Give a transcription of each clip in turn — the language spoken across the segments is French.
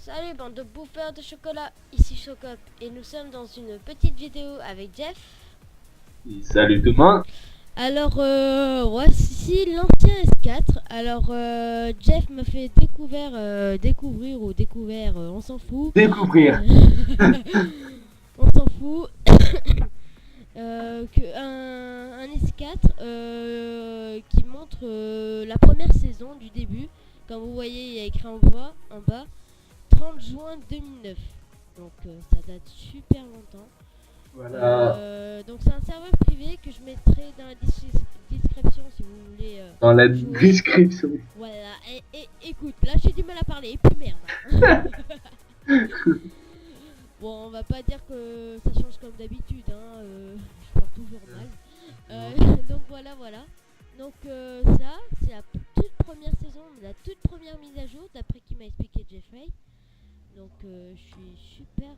Salut bande de bouffeurs de chocolat, ici Chocop et nous sommes dans une petite vidéo avec Jeff. Salut tout le monde. Alors voici l'ancien S4. Alors Jeff m'a fait découvrir, on s'en fout. Découvrir. On s'en fout. Que un S4 qui montre la première saison du début. Comme vous voyez, il y a écrit en bas 30 juin 2009. Donc ça date super longtemps. Voilà. Donc c'est un serveur privé que je mettrai dans la description si vous voulez Dans la jouer. description. Voilà, et écoute, là j'ai du mal à parler, et puis merde. Bon, on va pas dire que ça change comme d'habitude, hein, je parle toujours mal. Donc voilà. Donc ça, c'est la toute première saison, la toute première mise à jour, d'après qui m'a expliqué Jeffrey. Donc je suis super...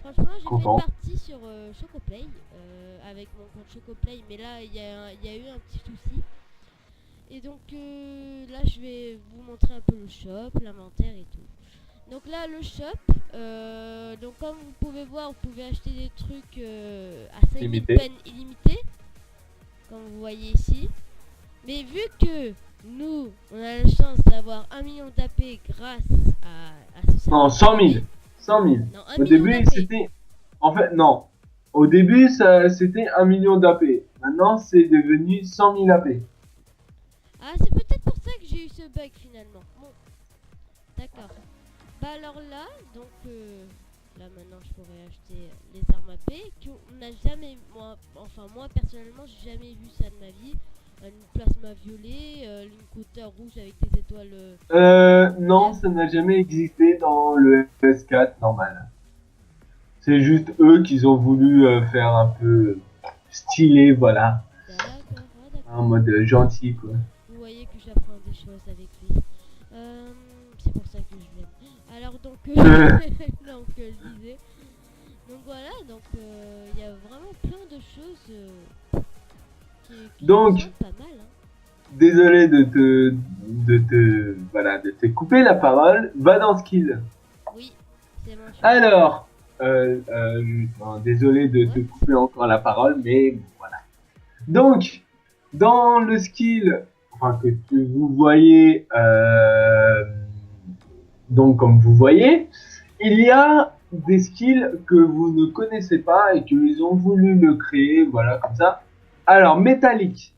Franchement, j'ai fait une Content. partie sur Chocoplay, avec mon compte Chocoplay, mais là, il y a eu un petit souci. Et donc là, je vais vous montrer un peu le shop, l'inventaire et tout. Donc là, le shop, donc comme vous pouvez voir, vous pouvez acheter des trucs à 5000 Limité. peines illimitées, comme vous voyez ici. Mais vu que nous, on a la chance d'avoir 1 million d'AP grâce à ce Non, serveur 100 000. privé. 100 000. Non, 1 Au million début, d'AP. c'était... En fait, non. Au début, c'était 1 million d'AP. Maintenant, c'est devenu 100 000 AP. Ah, c'est peut-être pour ça que j'ai eu ce bug finalement. Bon, d'accord. Bah alors là, donc là maintenant je pourrais acheter les armes AP qu'on n'a jamais, moi personnellement, j'ai jamais vu ça de ma vie. Une plasma violet, une cutter rouge avec des étoiles. Non, ça n'a jamais existé dans le S4 normal. C'est juste eux qui ont voulu faire un peu stylé, voilà. D'accord, En d'accord. mode gentil, quoi. Vous voyez que j'apprends des choses avec lui. C'est pour ça que je l'aime. Alors donc, donc je disais. Donc voilà, donc il y a vraiment plein de choses qui Donc, sont pas mal. Hein. désolé de te couper la parole. Va dans Skill. Oui, c'est mon choix. Alors, désolé de te What? couper encore la parole, mais voilà. Donc, dans le skill, enfin que vous voyez, donc comme vous voyez, il y a des skills que vous ne connaissez pas et qu'ils ont voulu le créer, voilà, comme ça. Alors, métallique.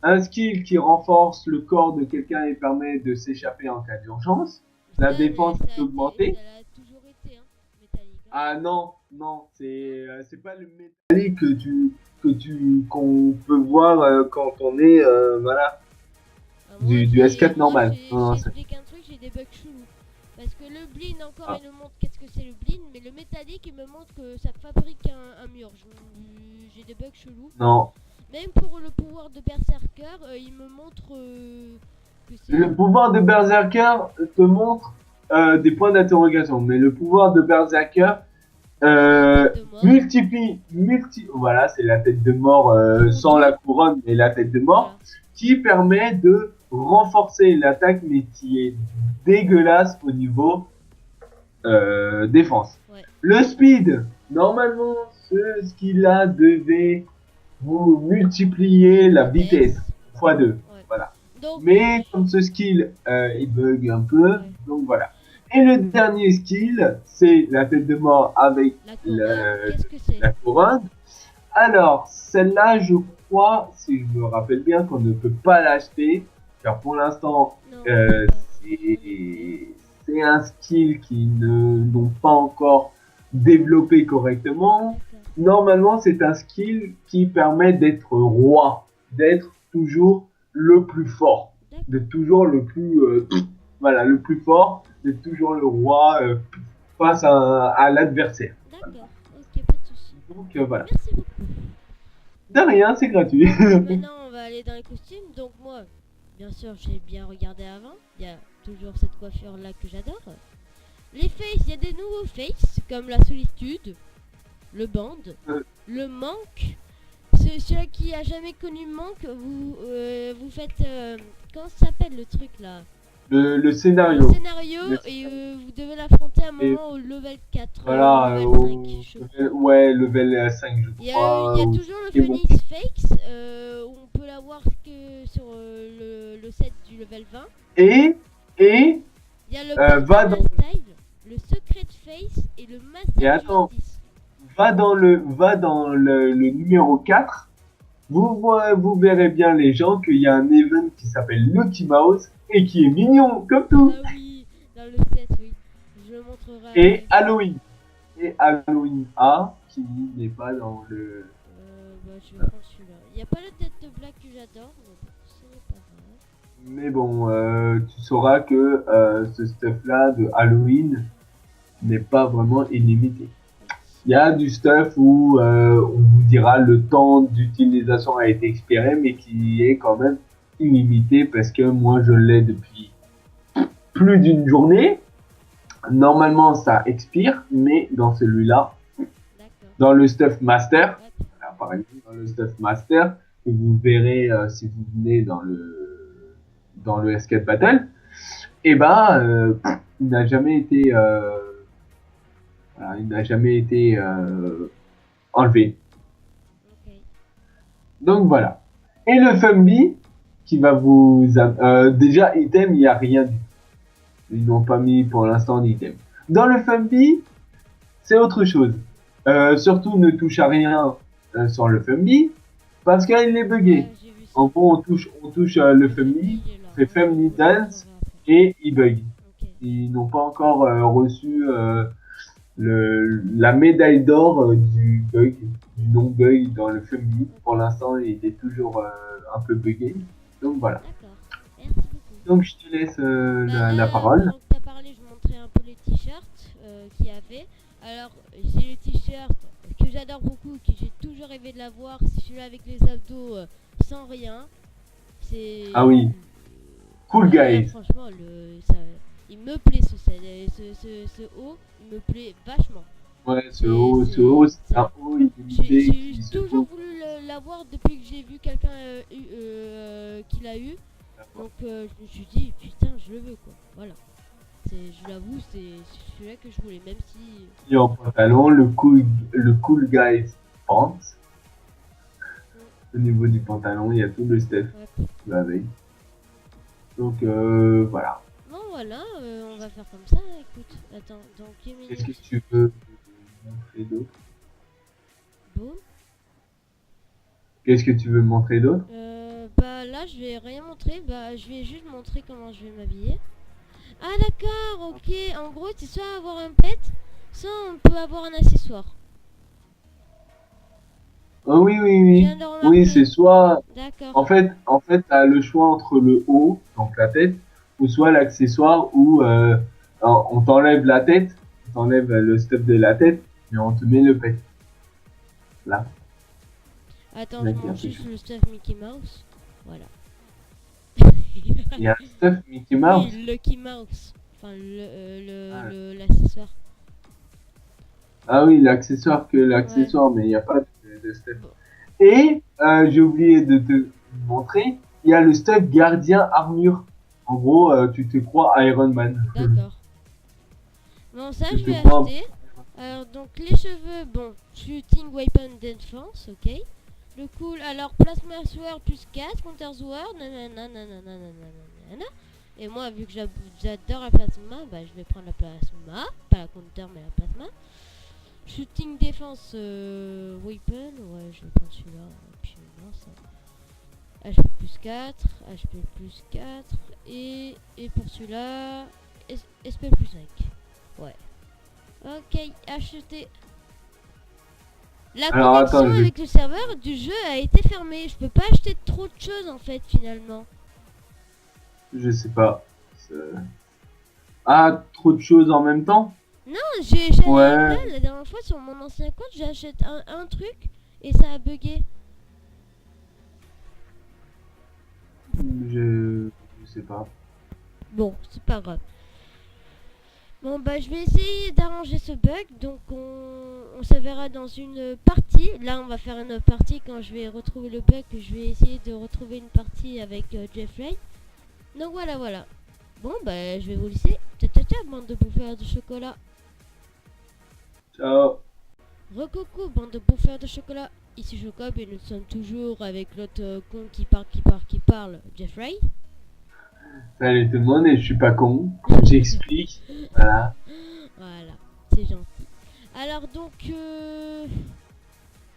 Un skill qui renforce le corps de quelqu'un et permet de s'échapper en cas d'urgence. La Ça, mais défense est augmentée. ça l'a toujours été, hein, métallique. Hein. Ah non, non, c'est pas le métallique qu'on peut voir quand on est voilà du S4 normal. Non, j'explique un truc, j'ai des bugs chelous. Parce que le blin encore, ah, il me montre qu'est-ce que c'est le blin, mais le métallique, il me montre que ça fabrique un mur. J'ai des bugs chelous. non. Même pour le pouvoir de Berserker, il me montre que c'est... Le pouvoir de Berserker te montre des points d'interrogation, mais le pouvoir de Berserker voilà, c'est la tête de mort sans la couronne, mais la tête de mort, qui permet de renforcer l'attaque, mais qui est dégueulasse au niveau défense. Ouais. Le speed, normalement, ce skill-là devait vous multiplier la vitesse x2. Ouais. Voilà. Donc, mais comme ce skill, il bug un peu, donc voilà. Et le dernier skill, c'est la tête de mort avec la couronne. Alors, celle-là, je crois, si je me rappelle bien, qu'on ne peut pas l'acheter, car pour l'instant, c'est un skill qui n'ont pas encore développé correctement. Normalement, c'est un skill qui permet d'être roi, d'être toujours le plus fort, d'être toujours le plus, voilà, le plus fort, d'être toujours le roi face à l'adversaire. D'accord, ok, pas de soucis. Donc voilà. Merci beaucoup. De rien, c'est gratuit. Maintenant, on va aller dans les costumes. Donc moi, bien sûr, j'ai bien regardé avant. Il y a toujours cette coiffure-là que j'adore. Les faces, il y a des nouveaux faces, comme la solitude, le band, le manque. Celui qui a jamais connu manque, vous faites... comment ça s'appelle le truc là? Le scénario. Le scénario, Le et vous devez l'affronter à un Et moment au level 4, voilà, level 5, je crois. ouais, level 5, je Il y crois. a ou- toujours le et bon. Phoenix Fakes, où on peut l'avoir que sur le set du level 20. Et Il y a le va Bandana dans, Style, le Secret Face et le et Master attends, Justice. va dans le numéro 4. Vous verrez bien les gens qu'il y a un event qui s'appelle Lucky Mouse et qui est mignon comme tout. Ah oui, dans le set, oui. Je le montrerai Et après. Halloween. Et Halloween A qui n'est pas dans le. Bah, je vais prendre celui-là. Il n'y a pas le tête de black que j'adore, mais bon, ce n'est pas grave. Mais bon, tu sauras que ce stuff-là de Halloween n'est pas vraiment illimité. Il y a du stuff où on vous dira le temps d'utilisation a été expiré, mais qui est quand même illimité parce que moi je l'ai depuis plus d'une journée. Normalement ça expire, mais dans celui-là, D'accord. dans le stuff master, Ouais. voilà, par exemple, dans le stuff master, que vous verrez si vous venez dans le Escape Battle, et ben il n'a jamais été voilà, il n'a jamais été enlevé. Ok. Donc voilà. Et le Fumby qui va vous déjà item, il n'y a rien du tout. Ils n'ont pas mis pour l'instant d'item. Dans le Fumby, c'est autre chose. Surtout ne touche à rien sur le Fumby parce qu'il est buggé. Ouais, j'ai vu ça. En gros, on touche le Fumby, Il est là. on fait Family Je le Dance montrerai après. et il bug. Ok. Ils n'ont pas encore reçu la médaille d'or du bug, du non-bug dans le Fumby. Pour l'instant, il est toujours un peu buggé. Donc voilà. D'accord. Merci beaucoup. Donc je te laisse Bah, la là, parole. pendant que tu as parlé, je montrais un peu les t-shirts qu'il y avait. Alors, j'ai le t-shirt que j'adore beaucoup, que j'ai toujours rêvé de l'avoir. C'est celui-là avec les abdos sans rien. C'est. Ah oui. Cool Là, guys. franchement, il me plaît ce haut, il me plaît vachement. Ouais, ce C'est- haut, c'est- c'est un haut illimité J'ai qui se toujours trouve. voulu l'avoir depuis que j'ai vu quelqu'un qui l'a eu. Donc je me suis dit, putain, je le veux quoi. Voilà. Je l'avoue, c'est celui-là que je voulais, même si. Et en pantalon, le cool guys pants. Au niveau du pantalon, il y a tout le stuff Ouais. qui va avec. Donc voilà. Bon, voilà, on va faire comme ça. Écoute, attends, dans 10 minutes. Qu'est-ce que tu veux montrer d'autre? Bon. Qu'est-ce que tu veux montrer d'autre? Bah là, je vais rien montrer. Bah, je vais juste montrer comment je vais m'habiller. Ah, d'accord, ok. En gros, c'est soit avoir un pet, soit on peut avoir un accessoire. Oh, oui, oui, Je oui. viens de remarquer. Oui, c'est soit. D'accord. En fait, tu as le choix entre le haut, donc la tête, ou soit l'accessoire où on t'enlève la tête, on t'enlève le stuff de la tête, mais on te met le pet. Là. Attends, je D'accord, mange c'est juste le stuff Mickey Mouse. Voilà. Il y a un stuff Mickey Mouse. Oui, Lucky Mouse. Enfin, Ah. l'accessoire. Ah oui, l'accessoire mais il n'y a pas de stuff. Et j'ai oublié de te montrer, il y a le stuff gardien armure. En gros, tu te crois Iron Man. D'accord. Bon, ça, Tu je vais te prends- acheter. Alors, donc, les cheveux, bon, shooting weapon defense, ok. Le cool, alors, plasma sword plus 4, counter sword, nanana, nanana, nanana. Et moi, vu que j'adore la plasma, bah, je vais prendre la plasma. Pas la counter, mais la plasma. Shooting defense weapon, ouais, je vais prendre celui-là. Et puis, non, ça. HP plus 4, HP plus 4. Et pour celui-là, SP plus 5. Ouais. Ok, acheter. La Alors, connexion attends, avec le serveur du jeu a été fermée. Je peux pas acheter trop de choses en fait finalement. Je sais pas. Ah, trop de choses en même temps? Non, j'ai Ouais. la dernière fois sur mon ancien compte, j'achète un truc et ça a bugué. Je sais pas. Bon, c'est pas grave. Bon bah je vais essayer d'arranger ce bug, donc on se verra dans une partie. Là on va faire une partie quand je vais retrouver le bug, je vais essayer de retrouver une partie avec Jeffrey. Donc voilà. Bon, bah, je vais vous laisser. Ciao, ciao, ciao, bande de bouffeurs de chocolat. Ciao. Recoucou, bande de bouffeurs de chocolat. Ici Chocob et nous sommes toujours avec l'autre con qui parle, Jeffrey. Salut tout le monde et je suis pas con. J'explique. Voilà. Voilà, c'est gentil. Alors donc,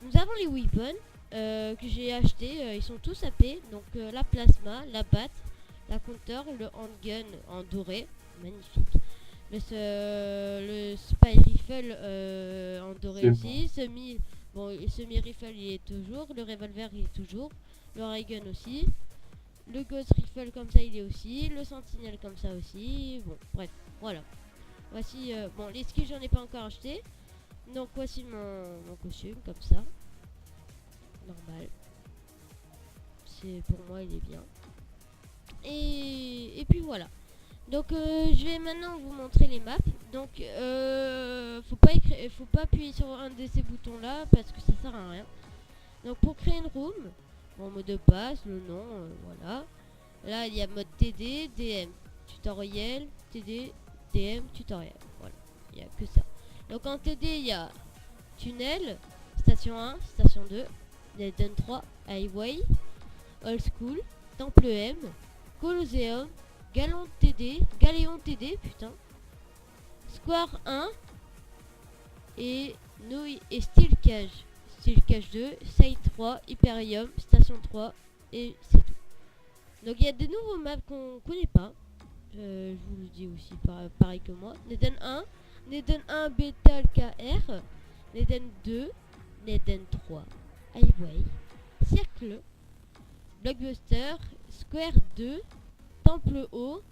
nous avons les weapons que j'ai achetés. Ils sont tous AP. Donc la plasma, la bat, la counter, le handgun en doré. Magnifique. Le spy rifle en doré C'est aussi. Semi rifle il est toujours. Le revolver il est toujours. Le ray gun aussi. Le ghost rifle comme ça il est aussi. Le sentinelle comme ça aussi. Bon, bref, voilà. Voici, bon, les skills j'en ai pas encore acheté. Donc voici mon costume comme ça. Normal. C'est pour moi il est bien. Et puis voilà. Donc je vais maintenant vous montrer les maps. Donc faut pas appuyer sur un de ces boutons là parce que ça sert à rien. Donc pour créer une room, bon, mot de passe, le nom, voilà. Là il y a mode TD, DM, tutoriel, TD, DM, tutoriel. Voilà, il n'y a que ça. Donc en TD il y a tunnel, station 1, station 2, Eden 3, highway, old school, temple M, Colosseum, Galéon TD, putain, Square 1 et Steel Cage. Steel Cage 2, Side 3, Hyperium, Station 3 et c'est tout. Donc il y a des nouveaux maps qu'on connaît pas. Je vous le dis aussi pareil que moi. Neden 1, Neden 1 Beta KR, Neden 2, Neden 3, Highway, Circle, Blockbuster, Square 2, Temple Haut,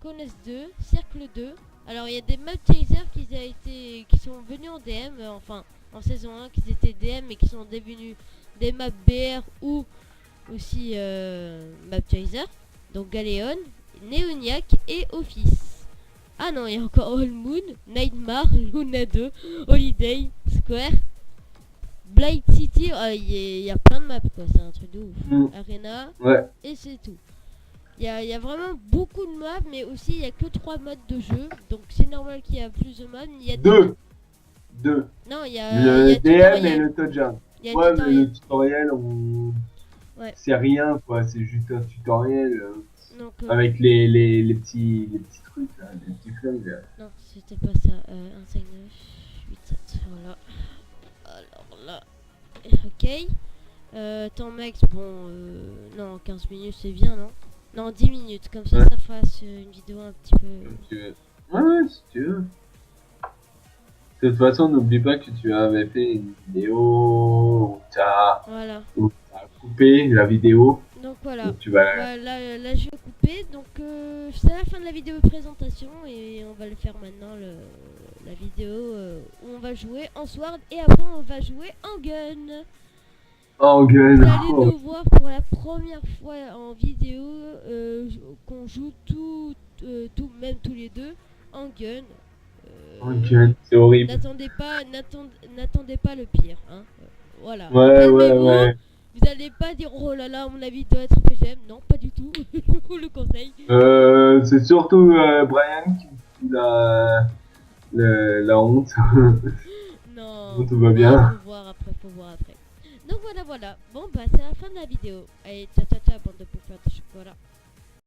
Connaisse 2, Cercle 2. Alors il y a des map chasers qui sont venus en DM, enfin en saison 1, qui étaient DM et qui sont devenus des maps BR ou aussi map chaser. Donc Galéon, Néoniac et Office. Ah non, il y a encore All Moon, Nightmare, Luna 2, Holiday, Square, Blight City. Il y a plein de maps quoi, c'est un truc de ouf. Arena, Ouais. et c'est tout. Il y a vraiment beaucoup de maps, mais aussi il y a que 3 modes de jeu. Donc c'est normal qu'il y a plus de maps. Il y a Deux. Non, il y a Le DM tutoriel. et le Tojan. Il y a Ouais, mais tutoriel. le tutoriel, Ouais. c'est rien quoi. C'est juste un tutoriel Donc, avec les petits trucs là, les petits flingues là. non, c'était pas ça. 1, 5, 9, 8, 7. Voilà. Alors là. Ok. Temps max, bon. Non, 15 minutes c'est bien, non? Non, 10 minutes. Comme ça, Ouais. ça fasse une vidéo un petit peu. Si tu veux. Ouais, si tu veux. De toute façon, n'oublie pas que tu avais fait une vidéo où Voilà. t'as coupé la vidéo. Donc voilà. Donc tu vas Là, je vais couper. Donc c'est la fin de la vidéo de présentation et on va le faire maintenant la vidéo où on va jouer en sword et après on va jouer en gun. en Vous gueule. allez nous voir pour la première fois en vidéo qu'on joue même tous les deux en gun. En gueule, c'est horrible. N'attendez pas le pire, hein. Voilà. Ouais. Vous allez pas dire oh là là, mon avis doit être PGM. Non, pas du tout. Je vous le conseille. C'est surtout Brian qui fout la honte. Non. Tout va bien. Faut voir après. Donc voilà. Bon bah c'est la fin de la vidéo. Allez, ciao, bande de bouffeurs de chocolat.